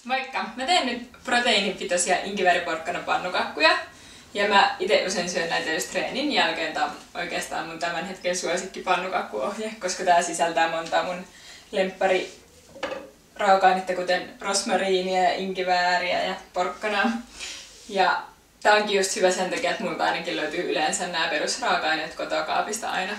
Moikka! Mä teen nyt proteiinipitoisia inkivääriporkkanapannukakkuja. Ja mä ite usein syön näitä just treenin jälkeen. Tää on oikeastaan mun tämän hetken suosikkipannukakkuohje, koska tää sisältää monta mun lemppari raaka-ainetta, kuten rosmariinia ja inkivääriä ja porkkanaa. Ja tää onkin just hyvä sen takia, että multa ainakin löytyy yleensä nämä perusraaka-aineet kotoa kaapista aina.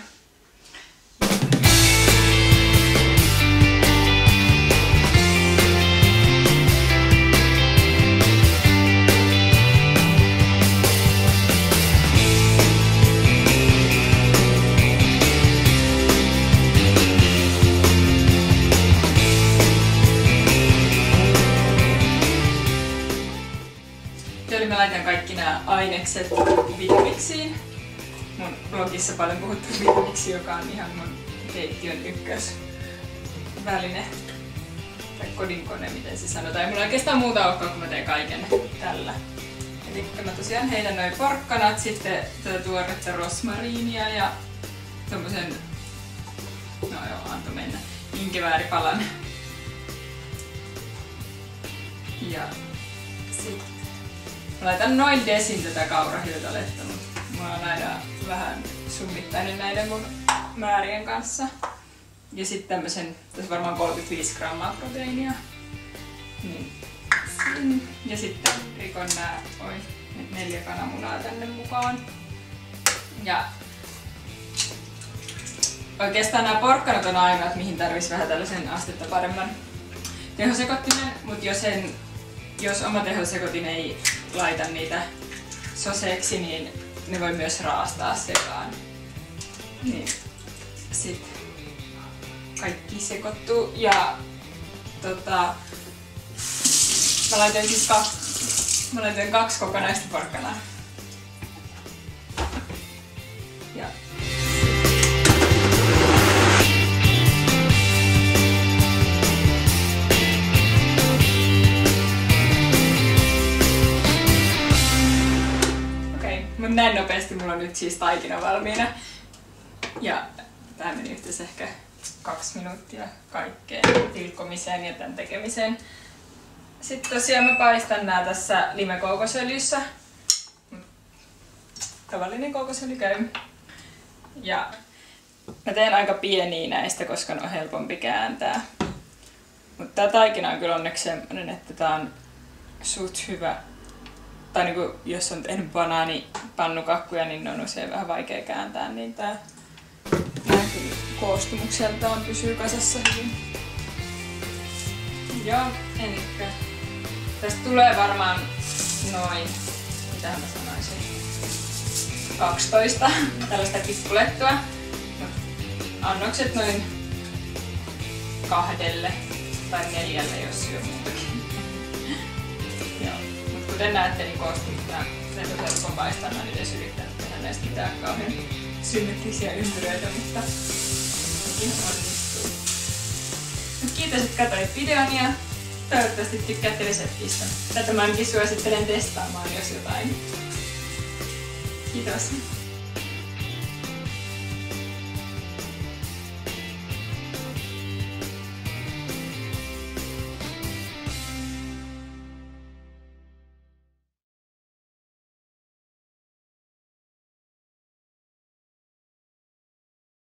Eli mä laitan kaikki nämä ainekset Vitamixiin. Mun blogissa paljon puhuttu Vitamixi, joka on ihan mun keittiön ykkösväline. Tai kodinkone, miten se sanotaan. Ei mulla oikeastaan muuta olekaan, kun mä teen kaiken tällä. Eli mä tosiaan heitän noin porkkanat, sitten tätä tuoretta rosmariinia ja tommosen, no joo, antoi mennä, inkivääripalan. Ja sitten mä laitan noin desin tätä kaurahiutaletta, mutta mä oon aina vähän summittainen näiden mun määrien kanssa. Ja sitten tämmösen, tässä varmaan 35 grammaa proteiinia. Niin. Ja sitten rikon nää 4 kananmunaa tänne mukaan. Ja oikeastaan nämä porkkanat on ainoat, mihin tarvitsisi vähän tällaisen astetta paremman tehosekoittimen, mutta jos oma tehosekotin ei laita niitä soseeksi, niin ne voi myös raastaa sekaan. Niin sit kaikki sekoittuu ja mä laitoin siis 2 kokonaista porkkanaa. Ja mutta näin nopeasti mulla on nyt siis taikina valmiina. Ja tää meni yhteensä ehkä 2 minuuttia kaikkeen tilkkomiseen ja tän tekemiseen. Sitten tosiaan mä paistan nää tässä limekookosöljyssä. Tavallinen kookosöljy käy. Ja mä teen aika pieniä näistä, koska ne on helpompi kääntää. Mutta tää taikina on kyllä onneksi semmonen, että tää on suht hyvä. Tai niinku, jos on tehnyt banaanipannukakkuja, niin ne on usein vähän vaikea kääntää, niin tää kyllä koostumukseltaan pysyy kasassa hyvin. Joo, elikkä tästä tulee varmaan noin, mitähän mä sanoisin, 12 tällaista pikkulettua. Annokset noin 2 tai 4, jos syö muutakin. Kuten näette, niin koostumista näitä on helppo paistaa. Mä en edes yrittänyt tehdä näistä mitään kauhean symmetrisiä ympyröitä, mutta sekin onnistuu. Kiitos, että katsoit videon ja toivottavasti tykkäätte reseptistä. Tätä mä ainakin suosittelen testaamaan, jos jotain. Kiitos.